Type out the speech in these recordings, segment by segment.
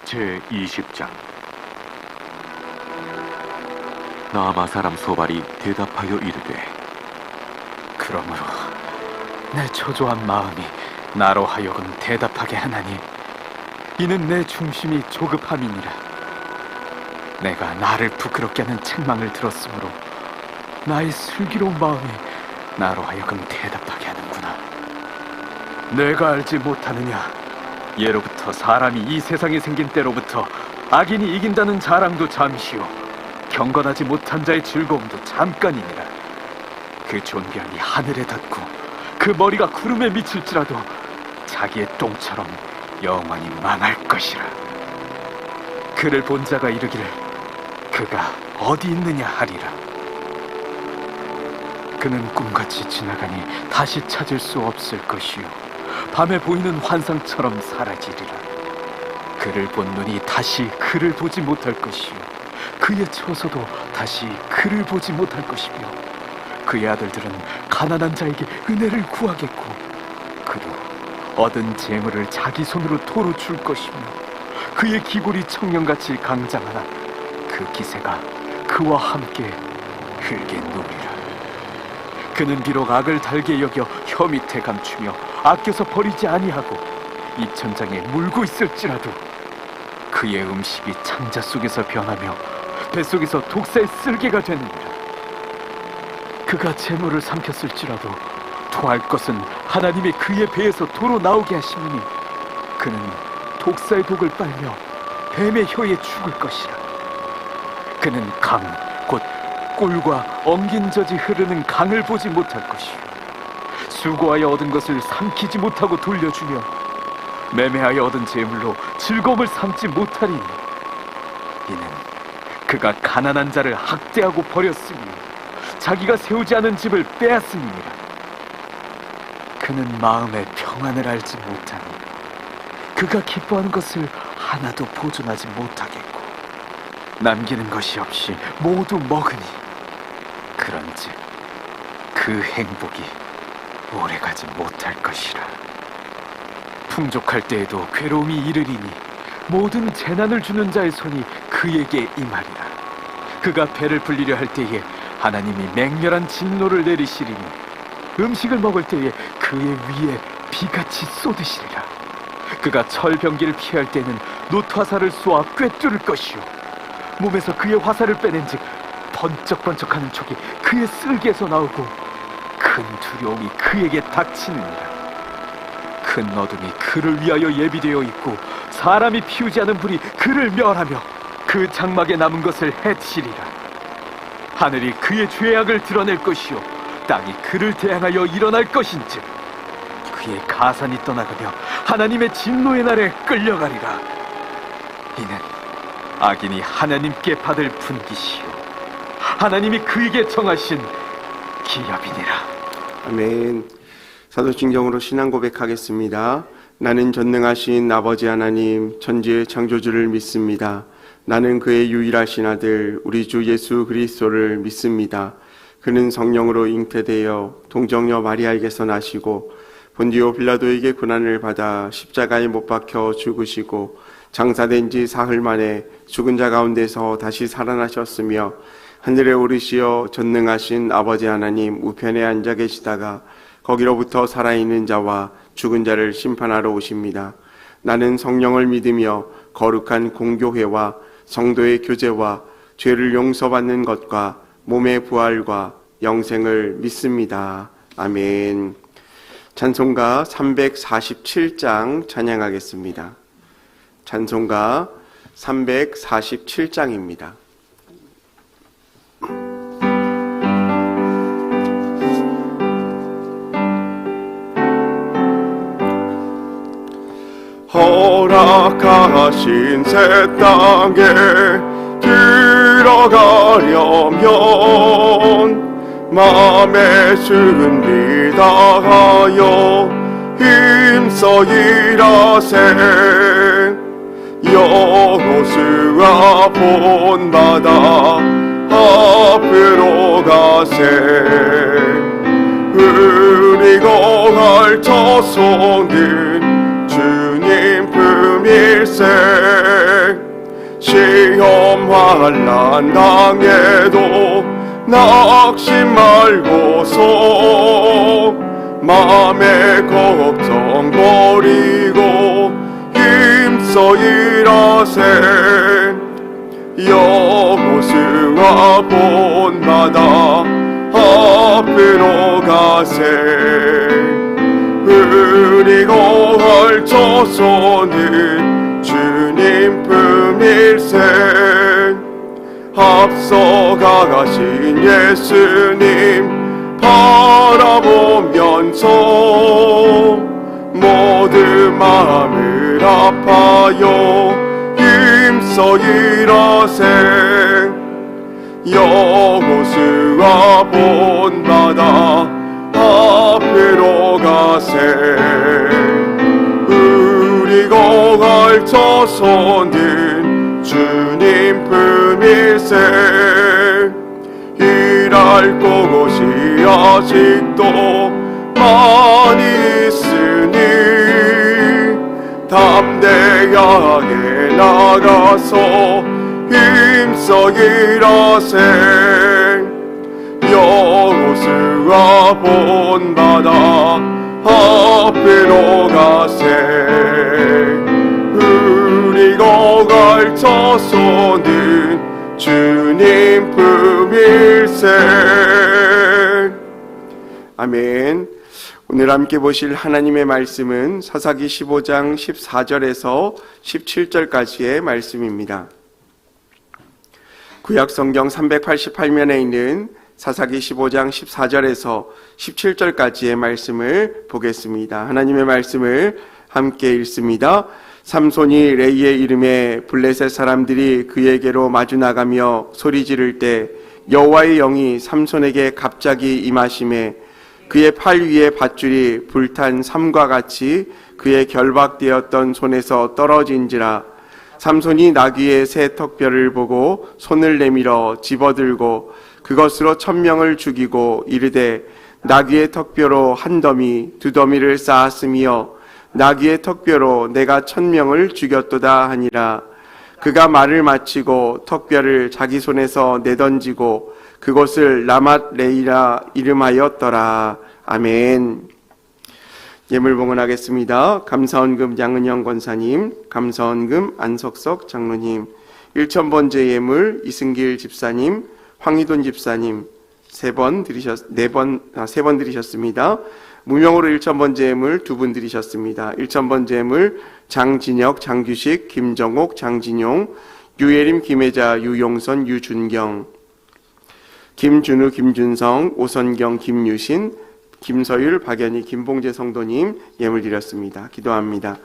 제20장. 나아마 사람 소발이 대답하여 이르되, 그러므로 내 초조한 마음이 나로 하여금 대답하게 하나니 이는 내 중심이 조급함이니라. 내가 나를 부끄럽게 하는 책망을 들었으므로 나의 슬기로운 마음이 나로 하여금 대답하게 하는구나. 내가 알지 못하느냐? 예로부터 사람이 이 세상에 생긴 때로부터 악인이 이긴다는 자랑도 잠시요 경건하지 못한 자의 즐거움도 잠깐이니라. 그 존귀함이 하늘에 닿고 그 머리가 구름에 미칠지라도 자기의 똥처럼 영원히 망할 것이라. 그를 본 자가 이르기를 그가 어디 있느냐 하리라. 그는 꿈같이 지나가니 다시 찾을 수 없을 것이요 밤에 보이는 환상처럼 사라지리라. 그를 본 눈이 다시 그를 보지 못할 것이요 그의 처소도 다시 그를 보지 못할 것이며 그의 아들들은 가난한 자에게 은혜를 구하겠고 그도 얻은 재물을 자기 손으로 토로 줄 것이며 그의 기골이 청년같이 강장하나 그 기세가 그와 함께 흙에 누리라. 그는 비록 악을 달게 여겨 혀 밑에 감추며 아껴서 버리지 아니하고 입천장에 물고 있을지라도 그의 음식이 창자 속에서 변하며 뱃속에서 독사의 쓸개가 되느니라. 그가 재물을 삼켰을지라도 토할 것은 하나님이 그의 배에서 도로 나오게 하시니 그는 독사의 독을 빨며 뱀의 혀에 죽을 것이라. 그는 강, 곧 꿀과 엉긴 젖이 흐르는 강을 보지 못할 것이요 수고하여 얻은 것을 삼키지 못하고 돌려주며 매매하여 얻은 재물로 즐거움을 삼지 못하리니 이는 그가 가난한 자를 학대하고 버렸으며 자기가 세우지 않은 집을 빼앗음이니라. 그는 마음의 평안을 알지 못하니 그가 기뻐하는 것을 하나도 보존하지 못하겠고 남기는 것이 없이 모두 먹으니 그런즉 그 행복이 오래가지 못할 것이라. 풍족할 때에도 괴로움이 이르리니 모든 재난을 주는 자의 손이 그에게 임하리라. 그가 배를 불리려 할 때에 하나님이 맹렬한 진노를 내리시리니 음식을 먹을 때에 그의 위에 비같이 쏟으시리라. 그가 철병기를 피할 때는 놋화살을 쏘아 꿰뚫을 것이요 몸에서 그의 화살을 빼낸즉 번쩍번쩍하는 촉이 그의 쓸개에서 나오고 큰 두려움이 그에게 닥치느니라. 큰 어둠이 그를 위하여 예비되어 있고 사람이 피우지 않은 불이 그를 멸하며 그 장막에 남은 것을 해치리라. 하늘이 그의 죄악을 드러낼 것이요 땅이 그를 대항하여 일어날 것인즉 그의 가산이 떠나가며 하나님의 진노의 날에 끌려가리라. 이는 악인이 하나님께 받을 분깃이요 하나님이 그에게 정하신 기업이니라. 아멘. 사도신경으로 신앙 고백하겠습니다. 나는 전능하신 아버지 하나님 천지의 창조주를 믿습니다. 나는 그의 유일하신 아들 우리 주 예수 그리스도를 믿습니다. 그는 성령으로 잉태되어 동정녀 마리아에게서 나시고 본디오 빌라도에게 고난을 받아 십자가에 못 박혀 죽으시고 장사된 지 사흘 만에 죽은 자 가운데서 다시 살아나셨으며 하늘에 오르시어 전능하신 아버지 하나님 우편에 앉아 계시다가 거기로부터 살아있는 자와 죽은 자를 심판하러 오십니다. 나는 성령을 믿으며 거룩한 공교회와 성도의 교제와 죄를 용서받는 것과 몸의 부활과 영생을 믿습니다. 아멘. 찬송가 347장 찬양하겠습니다. 찬송가 347장입니다. 허락하신 새 땅에 들어가려면 마음의 준비 다하여 힘써 일하세. 여호수아 본받아 앞으로 가세. 우리가 갈 자손은 주님 품일세. 환난 당해도 낙심 말고서 맘의 걱정 버리고 힘써 일하세. 여호수아 본받아 앞으로 가세. 흐리고 헐쳐서는 주님 품일세. 앞서가 가신 예수님 바라보면서 모든 마음을 아파요 힘써 일하세. 여호수아 본받아 앞으로 가세. 흐리고 헐쳐서는 주님 품일세. 일할 곳이 아직도 많이 있으니 담대하게 나가서 힘써 일하세. 여호수아 본받아 앞으로 가세. 흐리고 걸쳐서는 주님 품일세. 아멘. 오늘 함께 보실 하나님의 말씀은 사사기 15장 14절에서 17절까지의 말씀입니다. 구약성경 388면에 있는 사사기 15장 14절에서 17절까지의 말씀을 보겠습니다. 하나님의 말씀을 함께 읽습니다. 삼손이 레이의 이름에 블레셋 사람들이 그에게로 마주 나가며 소리 지를 때 여호와의 영이 삼손에게 갑자기 임하심에 그의 팔 위에 밧줄이 불탄 삼과 같이 그의 결박되었던 손에서 떨어진지라. 삼손이 나귀의 새 턱뼈를 보고 손을 내밀어 집어들고 그것으로 1000명을 죽이고 이르되 나귀의 턱뼈로 한 더미 두 더미를 쌓았으며 나귀의 턱뼈로 내가 1000명을 죽였도다 하니라. 그가 말을 마치고 턱뼈를 자기 손에서 내던지고 그곳을 라맛 레이라 이름하였더라. 아멘. 예물 봉헌하겠습니다. 감사원금 양은영 권사님, 감사원금 안석석 장로님, 1000번째 예물 이승길 집사님, 황희돈 집사님 세 번 드리셨습니다. 무명으로 1000번째 예물 2분 드리셨습니다. 1000번째 예물 장진혁, 장규식, 김정옥, 장진용, 유예림, 김혜자, 유용선, 유준경, 김준우, 김준성, 오선경, 김유신, 김서율, 박연희, 김봉재 성도님 예물 드렸습니다. 기도합니다.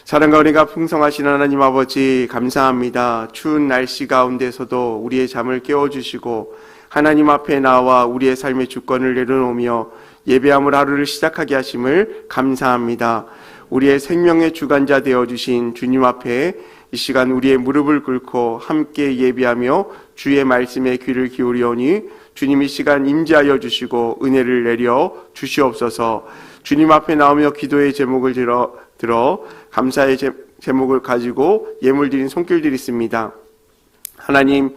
사랑과 은혜가 풍성하신 하나님 아버지 감사합니다. 추운 날씨 가운데서도 우리의 잠을 깨워주시고 하나님 앞에 나와 우리의 삶의 주권을 내려놓으며 예배함을 하루를 시작하게 하심을 감사합니다. 우리의 생명의 주관자 되어주신 주님 앞에 이 시간 우리의 무릎을 꿇고 함께 예배하며 주의 말씀에 귀를 기울이오니 주님 이 시간 임재하여 주시고 은혜를 내려 주시옵소서. 주님 앞에 나오며 기도의 제목을 들어 감사의 제목을 가지고 예물 드린 손길들이 있습니다. 하나님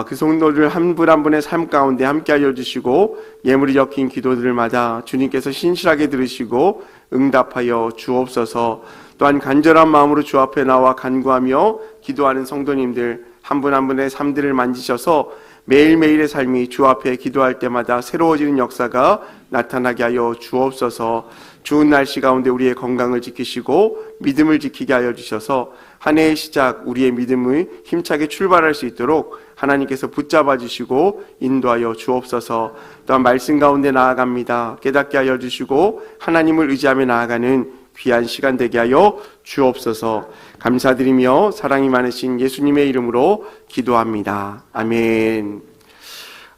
그 성도들 한 분 한 분의 삶 가운데 함께 하여 주시고 예물이 적힌 기도들마다 주님께서 신실하게 들으시고 응답하여 주옵소서. 또한 간절한 마음으로 주 앞에 나와 간구하며 기도하는 성도님들 한 분 한 분의 삶들을 만지셔서 매일매일의 삶이 주 앞에 기도할 때마다 새로워지는 역사가 나타나게 하여 주옵소서. 추운 날씨 가운데 우리의 건강을 지키시고 믿음을 지키게 하여 주셔서 한 해의 시작 우리의 믿음을 힘차게 출발할 수 있도록 하나님께서 붙잡아 주시고 인도하여 주옵소서. 또한 말씀 가운데 나아갑니다. 깨닫게 하여 주시고 하나님을 의지하며 나아가는 귀한 시간 되게 하여 주옵소서. 감사드리며 사랑이 많으신 예수님의 이름으로 기도합니다. 아멘.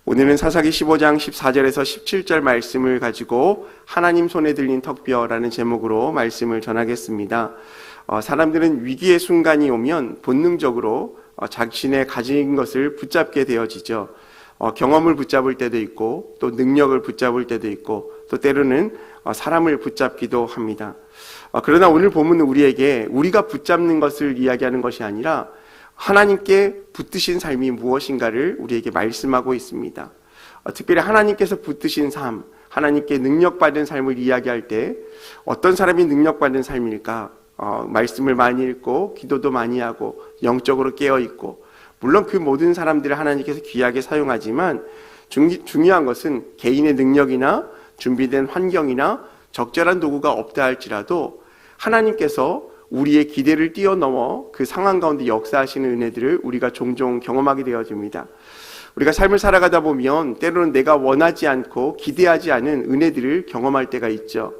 오늘은 사사기 15장 14절에서 17절 말씀을 가지고 하나님 손에 들린 턱뼈라는 제목으로 말씀을 전하겠습니다. 사람들은 위기의 순간이 오면 본능적으로 자신의 가진 것을 붙잡게 되어지죠. 경험을 붙잡을 때도 있고 또 능력을 붙잡을 때도 있고 또 때로는 사람을 붙잡기도 합니다. 그러나 오늘 본문은 우리에게 우리가 붙잡는 것을 이야기하는 것이 아니라 하나님께 붙드신 삶이 무엇인가를 우리에게 말씀하고 있습니다. 특별히 하나님께서 붙드신 삶, 하나님께 능력받은 삶을 이야기할 때 어떤 사람이 능력받은 삶일까? 말씀을 많이 읽고 기도도 많이 하고 영적으로 깨어있고, 물론 그 모든 사람들을 하나님께서 귀하게 사용하지만 중요한 것은 개인의 능력이나 준비된 환경이나 적절한 도구가 없다 할지라도 하나님께서 우리의 기대를 뛰어넘어 그 상황 가운데 역사하시는 은혜들을 우리가 종종 경험하게 되어집니다. 우리가 삶을 살아가다 보면 때로는 내가 원하지 않고 기대하지 않은 은혜들을 경험할 때가 있죠.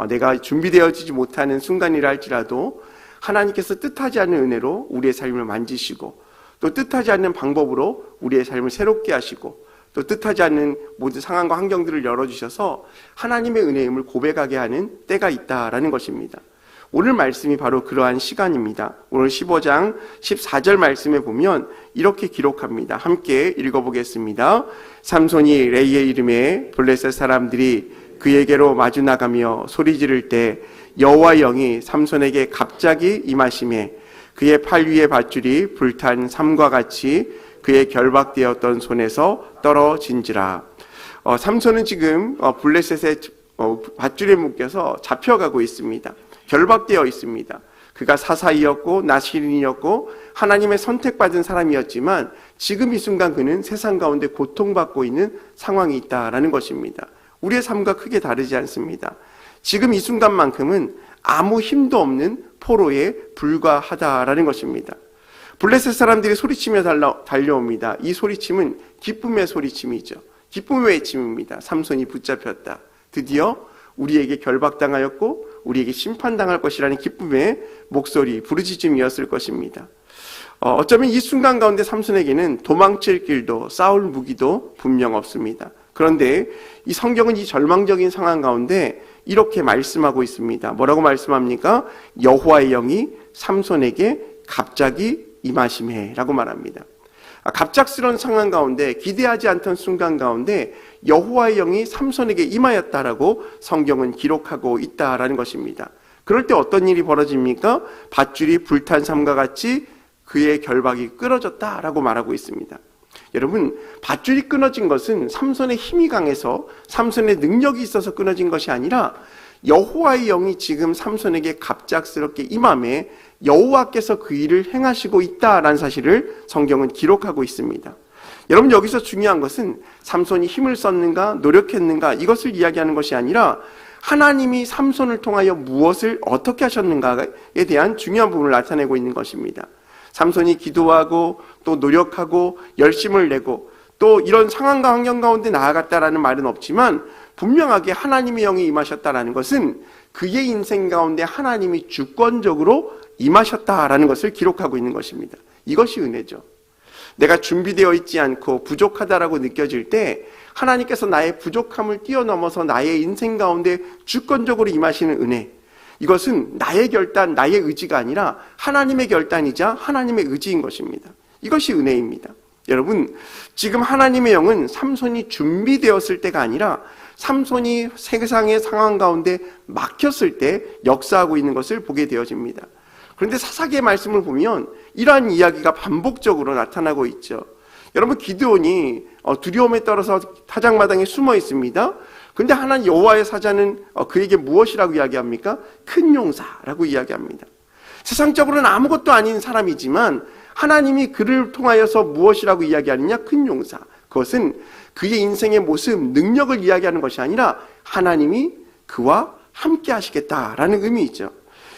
내가 준비되어지지 못하는 순간이라 할지라도 하나님께서 뜻하지 않는 은혜로 우리의 삶을 만지시고, 또 뜻하지 않는 방법으로 우리의 삶을 새롭게 하시고, 또 뜻하지 않는 모든 상황과 환경들을 열어주셔서 하나님의 은혜임을 고백하게 하는 때가 있다라는 것입니다. 오늘 말씀이 바로 그러한 시간입니다. 오늘 15장 14절 말씀에 보면 이렇게 기록합니다. 함께 읽어보겠습니다. 삼손이 레이의 이름에 블레셋 사람들이 그에게로 마주 나가며 소리 지를 때 여호와의 영이 삼손에게 갑자기 임하시매 그의 팔 위의 밧줄이 불탄 삼과 같이 그의 결박되었던 손에서 떨어진지라. 삼손은 지금 블레셋의 밧줄에 묶여서 잡혀가고 있습니다. 결박되어 있습니다. 그가 사사이었고 나시린이었고 하나님의 선택받은 사람이었지만 지금 이 순간 그는 세상 가운데 고통받고 있는 상황이 있다라는 것입니다. 우리의 삶과 크게 다르지 않습니다. 지금 이 순간만큼은 아무 힘도 없는 포로에 불과하다라는 것입니다. 블레셋 사람들이 소리치며 달려옵니다. 이 소리침은 기쁨의 소리침이죠. 기쁨의 외침입니다. 삼손이 붙잡혔다. 드디어 우리에게 결박당하였고 우리에게 심판당할 것이라는 기쁨의 목소리, 부르짖음이었을 것입니다. 어쩌면 이 순간 가운데 삼손에게는 도망칠 길도 싸울 무기도 분명 없습니다. 그런데 이 성경은 이 절망적인 상황 가운데 이렇게 말씀하고 있습니다. 뭐라고 말씀합니까? 여호와의 영이 삼손에게 갑자기 임하심해라고 말합니다. 갑작스러운 상황 가운데, 기대하지 않던 순간 가운데 여호와의 영이 삼손에게 임하였다라고 성경은 기록하고 있다라는 것입니다. 그럴 때 어떤 일이 벌어집니까? 밧줄이 불탄 삼과 같이 그의 결박이 끊어졌다라고 말하고 있습니다. 여러분, 밧줄이 끊어진 것은 삼손의 힘이 강해서 삼손의 능력이 있어서 끊어진 것이 아니라 여호와의 영이 지금 삼손에게 갑작스럽게 임함에 여호와께서 그 일을 행하시고 있다라는 사실을 성경은 기록하고 있습니다. 여러분, 여기서 중요한 것은 삼손이 힘을 썼는가 노력했는가 이것을 이야기하는 것이 아니라 하나님이 삼손을 통하여 무엇을 어떻게 하셨는가에 대한 중요한 부분을 나타내고 있는 것입니다. 삼손이 기도하고 또 노력하고 열심을 내고 또 이런 상황과 환경 가운데 나아갔다라는 말은 없지만 분명하게 하나님의 영이 임하셨다라는 것은 그의 인생 가운데 하나님이 주권적으로 임하셨다라는 것을 기록하고 있는 것입니다. 이것이 은혜죠. 내가 준비되어 있지 않고 부족하다라고 느껴질 때 하나님께서 나의 부족함을 뛰어넘어서 나의 인생 가운데 주권적으로 임하시는 은혜, 이것은 나의 결단, 나의 의지가 아니라 하나님의 결단이자 하나님의 의지인 것입니다. 이것이 은혜입니다. 여러분, 지금 하나님의 영은 삼손이 준비되었을 때가 아니라 삼손이 세상의 상황 가운데 막혔을 때 역사하고 있는 것을 보게 되어집니다. 그런데 사사기의 말씀을 보면 이러한 이야기가 반복적으로 나타나고 있죠. 여러분, 기드온이 두려움에 떨어서 타작마당에 숨어 있습니다. 그런데 하나님 여호와의 사자는 그에게 무엇이라고 이야기합니까? 큰 용사라고 이야기합니다. 세상적으로는 아무것도 아닌 사람이지만 하나님이 그를 통하여서 무엇이라고 이야기하느냐? 큰 용사. 그것은 그의 인생의 모습, 능력을 이야기하는 것이 아니라 하나님이 그와 함께 하시겠다라는 의미이죠.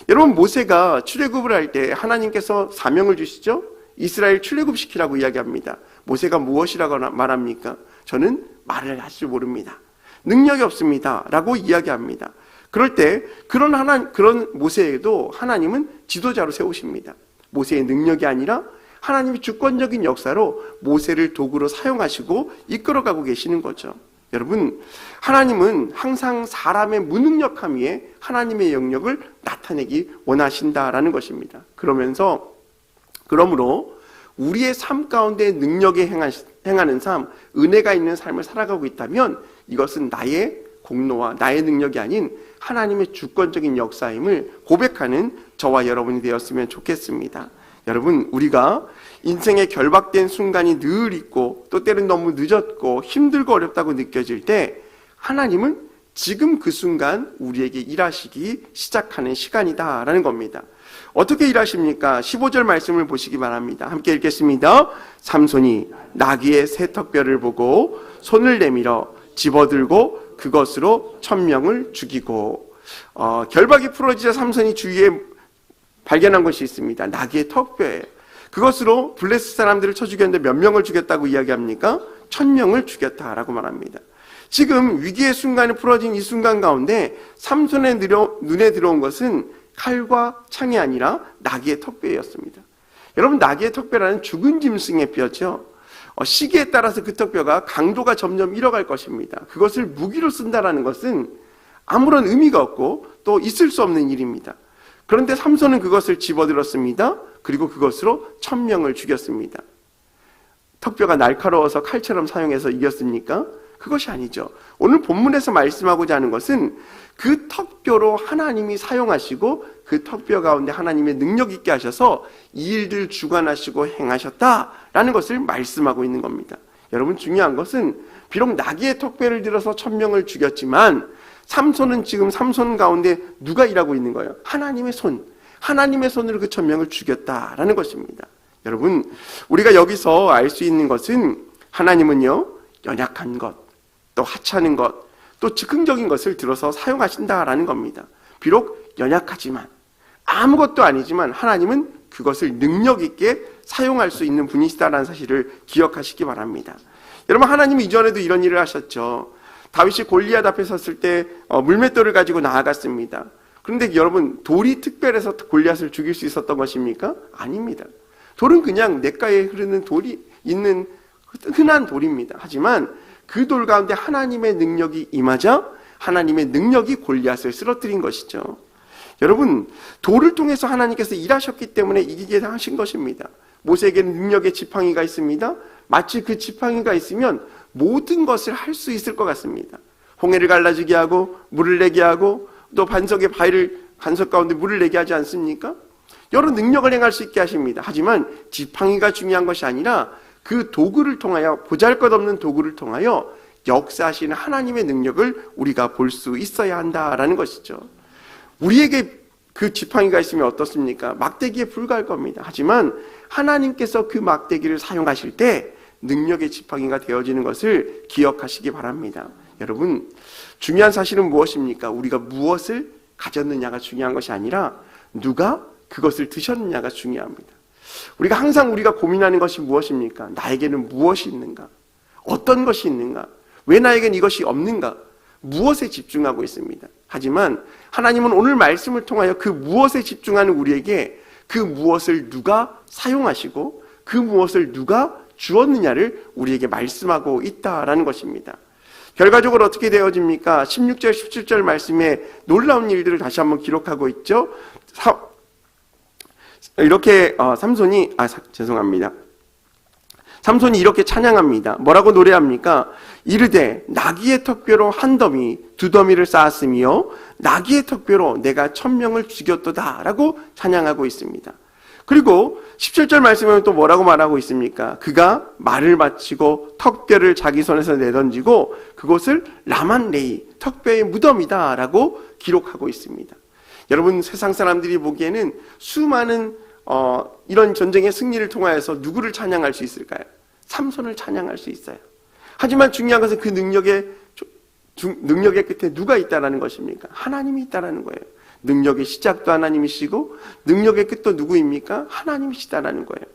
여러분, 모세가 출애굽을 할 때 하나님께서 사명을 주시죠. 이스라엘 출애굽시키라고 이야기합니다. 모세가 무엇이라고 말합니까? 저는 말을 할 줄 모릅니다. 능력이 없습니다. 라고 이야기합니다. 그럴 때 그런 모세에도 하나님은 지도자로 세우십니다. 모세의 능력이 아니라 하나님이 주권적인 역사로 모세를 도구로 사용하시고 이끌어가고 계시는 거죠. 여러분, 하나님은 항상 사람의 무능력함 위에 하나님의 영역을 나타내기 원하신다라는 것입니다. 그러므로 우리의 삶 가운데 능력에 행하는 삶, 은혜가 있는 삶을 살아가고 있다면 이것은 나의 공로와 나의 능력이 아닌 하나님의 주권적인 역사임을 고백하는 저와 여러분이 되었으면 좋겠습니다. 여러분, 우리가 인생의 결박된 순간이 늘 있고 또 때는 너무 늦었고 힘들고 어렵다고 느껴질 때 하나님은 지금 그 순간 우리에게 일하시기 시작하는 시간이다라는 겁니다. 어떻게 일하십니까? 15절 말씀을 보시기 바랍니다. 함께 읽겠습니다. 삼손이 나귀의 새 턱뼈를 보고 손을 내밀어 집어들고 그것으로 1000명을 죽이고, 결박이 풀어지자 삼손이 주위에 발견한 것이 있습니다. 나귀의 턱뼈예요. 그것으로 블레셋 사람들을 쳐 죽였는데 몇 명을 죽였다고 이야기합니까? 1000명을 죽였다라고 말합니다. 지금 위기의 순간이 풀어진 이 순간 가운데 삼손의 눈에 들어온 것은 칼과 창이 아니라 나귀의 턱뼈였습니다. 여러분, 나귀의 턱뼈라는 죽은 짐승의 뼈죠. 시기에 따라서 그 턱뼈가 강도가 점점 잃어갈 것입니다. 그것을 무기로 쓴다라는 것은 아무런 의미가 없고 또 있을 수 없는 일입니다. 그런데 삼손은 그것을 집어들었습니다. 그리고 그것으로 1000명을 죽였습니다. 턱뼈가 날카로워서 칼처럼 사용해서 이겼습니까? 그것이 아니죠. 오늘 본문에서 말씀하고자 하는 것은 그 턱뼈로 하나님이 사용하시고 그 턱뼈 가운데 하나님의 능력 있게 하셔서 이 일들 주관하시고 행하셨다라는 것을 말씀하고 있는 겁니다. 여러분, 중요한 것은 비록 나귀의 턱뼈를 들어서 1000명을 죽였지만 삼손은 지금 삼손 가운데 누가 일하고 있는 거예요? 하나님의 손. 하나님의 손으로 그 1000명을 죽였다라는 것입니다. 여러분, 우리가 여기서 알 수 있는 것은 하나님은요, 연약한 것, 또 하찮은 것, 또 즉흥적인 것을 들어서 사용하신다라는 겁니다. 비록 연약하지만, 아무것도 아니지만 하나님은 그것을 능력 있게 사용할 수 있는 분이시다라는 사실을 기억하시기 바랍니다. 여러분, 하나님은 이전에도 이런 일을 하셨죠. 다윗이 골리앗 앞에 섰을 때 물맷돌을 가지고 나아갔습니다. 그런데 여러분, 돌이 특별해서 골리앗을 죽일 수 있었던 것입니까? 아닙니다. 돌은 그냥 냇가에 흐르는 돌이 있는 흔한 돌입니다. 하지만 그 돌 가운데 하나님의 능력이 임하자 하나님의 능력이 골리앗을 쓰러뜨린 것이죠. 여러분, 돌을 통해서 하나님께서 일하셨기 때문에 이기게 하신 것입니다. 모세에게는 능력의 지팡이가 있습니다. 마치 그 지팡이가 있으면 모든 것을 할 수 있을 것 같습니다. 홍해를 갈라지게 하고 물을 내게 하고 또 반석의 반석 가운데 물을 내게 하지 않습니까? 여러 능력을 행할 수 있게 하십니다. 하지만 지팡이가 중요한 것이 아니라 그 도구를 통하여, 보잘것없는 도구를 통하여 역사하시는 하나님의 능력을 우리가 볼 수 있어야 한다라는 것이죠. 우리에게 그 지팡이가 있으면 어떻습니까? 막대기에 불과할 겁니다. 하지만 하나님께서 그 막대기를 사용하실 때 능력의 지팡이가 되어지는 것을 기억하시기 바랍니다. 여러분, 중요한 사실은 무엇입니까? 우리가 무엇을 가졌느냐가 중요한 것이 아니라 누가 그것을 드셨느냐가 중요합니다. 우리가 고민하는 것이 무엇입니까? 나에게는 무엇이 있는가? 어떤 것이 있는가? 왜 나에겐 이것이 없는가? 무엇에 집중하고 있습니다. 하지만 하나님은 오늘 말씀을 통하여 그 무엇에 집중하는 우리에게 그 무엇을 누가 사용하시고 그 무엇을 누가 주었느냐를 우리에게 말씀하고 있다라는 것입니다. 결과적으로 어떻게 되어집니까? 16절, 17절 말씀에 놀라운 일들을 다시 한번 기록하고 있죠. 이렇게 삼손이 이렇게 찬양합니다. 뭐라고 노래합니까? 이르되 나귀의 턱뼈로 한 더미 두 더미를 쌓았으며 나귀의 턱뼈로 내가 1000명을 죽였도다 라고 찬양하고 있습니다. 그리고 17절 말씀에 또 뭐라고 말하고 있습니까? 그가 말을 마치고 턱뼈를 자기 손에서 내던지고 그곳을 라만레이, 턱뼈의 무덤이다 라고 기록하고 있습니다. 여러분, 세상 사람들이 보기에는 수많은 이런 전쟁의 승리를 통하여서 누구를 찬양할 수 있을까요? 삼손을 찬양할 수 있어요. 하지만 중요한 것은 그 능력의 끝에 누가 있다라는 것입니까? 하나님이 있다라는 거예요. 능력의 시작도 하나님이시고 능력의 끝도 누구입니까? 하나님이시다라는 거예요.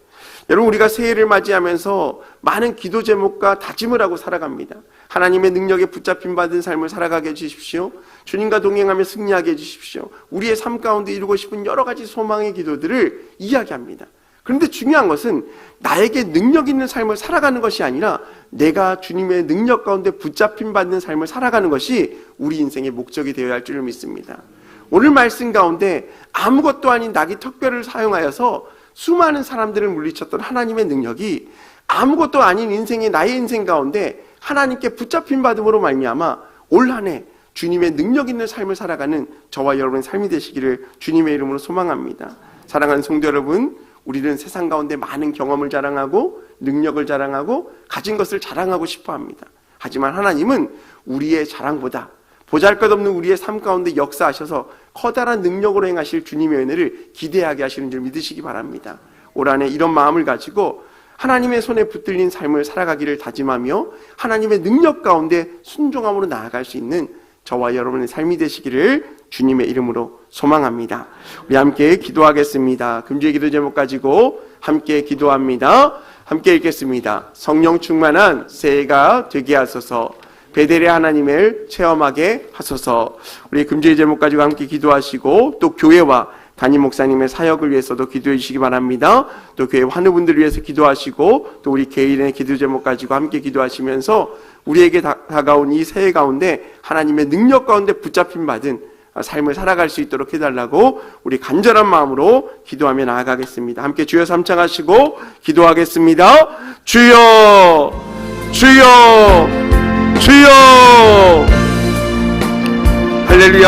여러분, 우리가 새해를 맞이하면서 많은 기도 제목과 다짐을 하고 살아갑니다. 하나님의 능력에 붙잡힌 받은 삶을 살아가게 해주십시오. 주님과 동행하며 승리하게 해주십시오. 우리의 삶 가운데 이루고 싶은 여러 가지 소망의 기도들을 이야기합니다. 그런데 중요한 것은 나에게 능력 있는 삶을 살아가는 것이 아니라 내가 주님의 능력 가운데 붙잡힌 받는 삶을 살아가는 것이 우리 인생의 목적이 되어야 할 줄을 믿습니다. 오늘 말씀 가운데 아무것도 아닌 나귀 턱뼈를 사용하여서 수많은 사람들을 물리쳤던 하나님의 능력이 아무것도 아닌 나의 인생 가운데 하나님께 붙잡힌 받음으로 말미암아 올 한 해 주님의 능력 있는 삶을 살아가는 저와 여러분의 삶이 되시기를 주님의 이름으로 소망합니다. 사랑하는 성도 여러분, 우리는 세상 가운데 많은 경험을 자랑하고 능력을 자랑하고 가진 것을 자랑하고 싶어 합니다. 하지만 하나님은 우리의 자랑보다 보잘것없는 우리의 삶 가운데 역사하셔서 커다란 능력으로 행하실 주님의 은혜를 기대하게 하시는 줄 믿으시기 바랍니다. 올 한해 이런 마음을 가지고 하나님의 손에 붙들린 삶을 살아가기를 다짐하며 하나님의 능력 가운데 순종함으로 나아갈 수 있는 저와 여러분의 삶이 되시기를 주님의 이름으로 소망합니다. 우리 함께 기도하겠습니다. 금주의 기도 제목 가지고 함께 기도합니다. 함께 읽겠습니다. 성령 충만한 새해가 되게 하소서. 베델의 하나님을 체험하게 하소서. 우리 금주의 제목 가지고 함께 기도하시고 또 교회와 담임 목사님의 사역을 위해서도 기도해 주시기 바랍니다. 또 교회 환우분들을 위해서 기도하시고 또 우리 개인의 기도 제목 가지고 함께 기도하시면서 우리에게 다가온 이 새해 가운데 하나님의 능력 가운데 붙잡힘 받은 삶을 살아갈 수 있도록 해달라고 우리 간절한 마음으로 기도하며 나아가겠습니다. 함께 주여 삼창하시고 기도하겠습니다. 주여 주여 주여 할렐루야.